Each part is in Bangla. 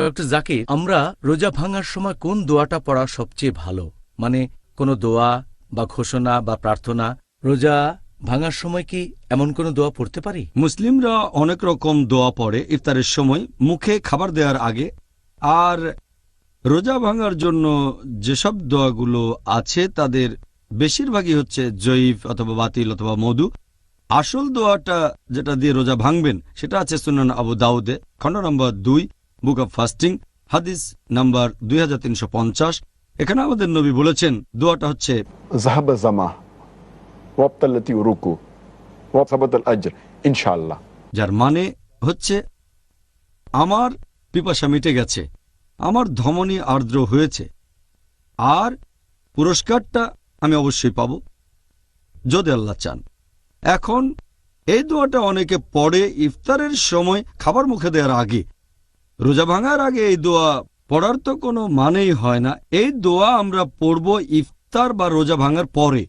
ডক্টর জাকির, আমরা রোজা ভাঙার সময় কোন দোয়াটা পড়া সবচেয়ে ভালো? মানে কোনো দোয়া বা ঘোষণা বা প্রার্থনা রোজা ভাঙার সময় কি এমন কোনো দোয়া পড়তে পারি? মুসলিমরা অনেক রকম দোয়া পড়ে ইফতারের সময়, মুখে খাবার দেওয়ার আগে। আর রোজা ভাঙার জন্য যেসব দোয়াগুলো আছে তাদের বেশিরভাগই হচ্ছে জয়ীফ অথবা বাতিল অথবা মধু। আসল দোয়াটা যেটা দিয়ে রোজা ভাঙবেন সেটা আছে সুনান আবু দাউদে, খণ্ড নম্বর 2, বুক অব ফাস্টিং, হাদিস নাম্বার 2350। এখানে আমাদের নবী বলেছেন দোয়াটা হচ্ছে যাহাবা জামা ওয়াবতাল্লাতি রুকু ওয়াসাবাতাল আজর ইনশাআল্লাহ, যার মানে হচ্ছে আমার পিপাসা মিটে গেছে, আমার ধমনী আর্দ্র হয়েছে, আর পুরস্কারটা আমি অবশ্যই পাব যদি আল্লাহ চান। এখন এই দোয়াটা অনেকে পড়ে ইফতারের সময় খাবার মুখে দেওয়ার আগে। রোজা ভাঙার আগে এই দোয়া পড়ার তো কোনো মানেই হয় না। এই দোয়া আমরা পড়ব ইফতার বা রোজা ভাঙার পরে।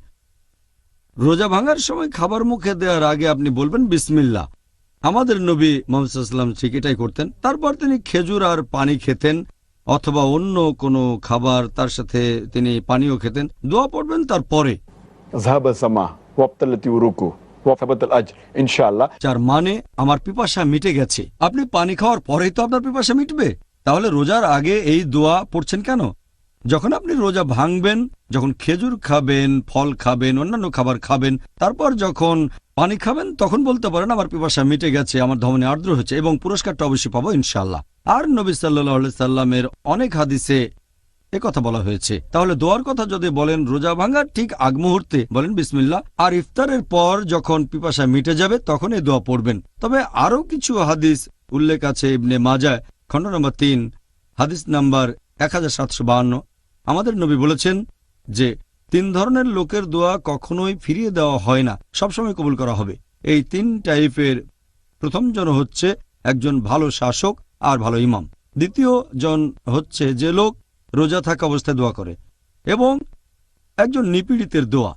রোজা ভাঙার সময় খাবার মুখে দেওয়ার আগে আপনি বলবেন বিসমিল্লাহ। আমাদের নবী মুহাম্মদ সাল্লাল্লাহু আলাইহি ওয়াসাল্লাম ঠিক এটাই করতেন। তারপর তিনি খেজুর আর পানি খেতেন অথবা অন্য কোনো খাবার, তার সাথে তিনি পানিও খেতেন। দোয়া পড়বেন তারপরে, যাহাবা জামা ওয়াবতাল্লাতি রুকু ওয়াসাবাতাল আজর ইনশাআল্লাহ, যার মানে আমার পিপাসা মিটে গেছে। আপনি পানি খাওয়ার পরেই তো আপনার পিপাসা মিটবে, তাহলে রোজার আগে এই দোয়া পড়ছেন কেন? যখন আপনি রোজা ভাঙবেন, যখন খেজুর খাবেন, ফল খাবেন, অন্যান্য খাবার খাবেন, তারপর যখন পানি খাবেন তখন বলতে পারেন আমার পিপাসা মিটে গেছে, আমার ধমনী আর্দ্র হয়েছে, এবং পুরস্কারটা অবশ্যই পাবো ইনশাআল্লাহ। আর নবী সাল্লাল্লাহু আলাইহি সাল্লামের অনেক হাদিসে কথা বলা হয়েছে। তাহলে দোয়ার কথা যদি বলেন রোজা ভাঙার ঠিক আগ মুহূর্তে বলেন বিসমিল্লাহ, আর ইফতারের পর যখন পিপাসা মিটে যাবে তখন এই দোয়া পড়বেন। তবে আরও কিছু হাদিস উল্লেখ আছে ইবনে মাজাহ, খণ্ড নম্বর 3, হাদিস নাম্বার 1752। আমাদের নবী বলেছেন যে 3 ধরনের লোকের দোয়া কখনোই ফিরিয়ে দেওয়া হয় না, সবসময় কবুল করা হবে। এই 3 টাইপের প্রথম জন হচ্ছে একজন ভালো শাসক আর ভালো ইমাম। দ্বিতীয় জন হচ্ছে যে লোক রোজা থাকা অবস্থায় দোয়া করে, এবং একজন নিপীড়িতের দোয়া।